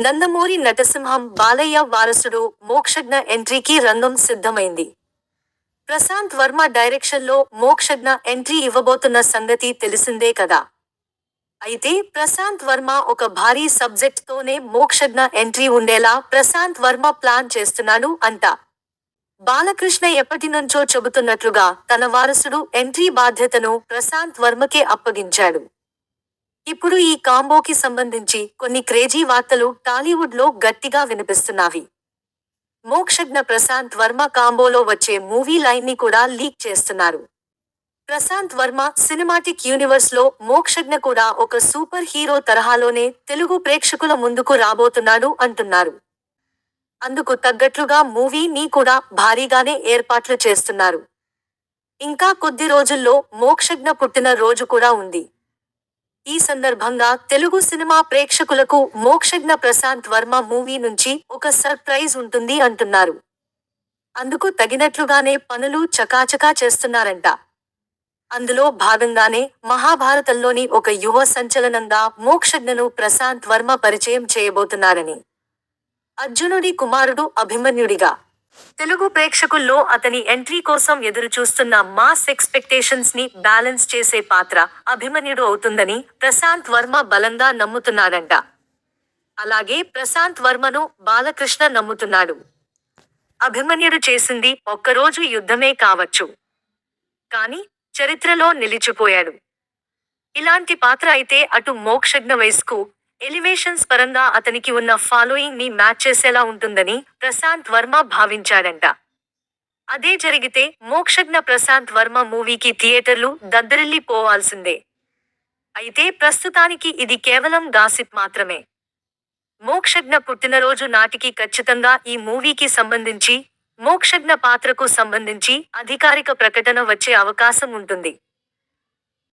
నందమూరి నటసింహం బాలయ్య వారసుడు మోక్షజ్ఞ ఎంట్రీకి రంగం సిద్ధమైంది. ప్రశాంత్ వర్మ డైరెక్షన్లో మోక్షజ్ఞ ఎంట్రీ ఇవ్వబోతున్న సంగతి తెలిసిందే కదా. అయితే ప్రశాంత్ వర్మ ఒక భారీ సబ్జెక్ట్ తోనే మోక్షజ్ఞ ఎంట్రీ ఉండేలా ప్రశాంత్ వర్మ ప్లాన్ చేస్తున్నాడు అంట. బాలకృష్ణ ఎప్పటినుంచో చెబుతున్నట్లుగా తన వారసుడు ఎంట్రీ బాధ్యతను ప్రశాంత్ వర్మకే అప్పగించాడు. ఇప్పుడు ఈ కాంబోకి సంబంధించి కొన్ని క్రేజీ వార్తలు టాలీవుడ్ లో గట్టిగా వినిపిస్తున్నావి. మోక్షజ్ఞ ప్రశాంత్ వర్మ కాంబోలో వచ్చే మూవీ లైన్ ని కూడా లీక్ చేస్తున్నారు. ప్రశాంత్ వర్మ సినిమాటిక్ యూనివర్స్ లో మోక్షజ్ఞ కూడా ఒక సూపర్ హీరో తరహాలోనే తెలుగు ప్రేక్షకుల ముందుకు రాబోతున్నాడు అంటున్నారు. అందుకు తగ్గట్లుగా మూవీ ని కూడా భారీగానే ఏర్పాట్లు చేస్తున్నారు. ఇంకా కొద్ది రోజుల్లో మోక్షజ్ఞ పుట్టిన రోజు కూడా ఉంది. ఈ సందర్భంగా తెలుగు సినిమా ప్రేక్షకులకు మోక్షజ్ఞ ప్రశాంత్ వర్మ మూవీ నుంచి ఒక సర్ప్రైజ్ ఉంటుంది అంటున్నారు. అందుకు తగినట్లుగానే పనులు చకాచకా చేస్తున్నారంట. అందులో భాగంగానే మహాభారతంలోని ఒక యువ సంచలనంగా మోక్షజ్ఞను ప్రశాంత్ వర్మ పరిచయం చేయబోతున్నారని. అర్జునుడి కుమారుడు అభిమన్యుడిగా తెలుగు ప్రేక్షకుల్లో అతని ఎంట్రీ కోసం ఎదురుచూస్తున్న మాస్ ఎక్స్పెక్టేషన్స్ ని బ్యాలెన్స్ చేసే పాత్ర అభిమన్యుడు అవుతుందని ప్రశాంత్ వర్మ బలంగా నమ్ముతున్నాడంట. అలాగే ప్రశాంత్ వర్మను బాలకృష్ణ నమ్ముతున్నాడు. అభిమన్యుడు చేసింది ఒక్కరోజు యుద్ధమే కావచ్చు, కానీ చరిత్రలో నిలిచిపోయాడు. ఇలాంటి పాత్ర అయితే అటు మోక్షజ్ఞ వయస్కు, ఎలివేషన్స్ పరంగా అతనికి ఉన్న ఫాలోయింగ్ ని మ్యాచ్ చేసేలా ఉంటుందని ప్రశాంత్ వర్మ భావించాడంట. అదే జరిగితే మోక్షజ్ఞ ప్రశాంత్ వర్మ మూవీకి థియేటర్లు దద్దరిల్లి పోవాల్సిందే. అయితే ప్రస్తుతానికి ఇది కేవలం గాసిప్ మాత్రమే. మోక్షజ్ఞ పుట్టినరోజు నాటికి ఖచ్చితంగా ఈ మూవీకి సంబంధించి, మోక్షజ్ఞ పాత్రకు సంబంధించి అధికారిక ప్రకటన వచ్చే అవకాశం ఉంటుంది.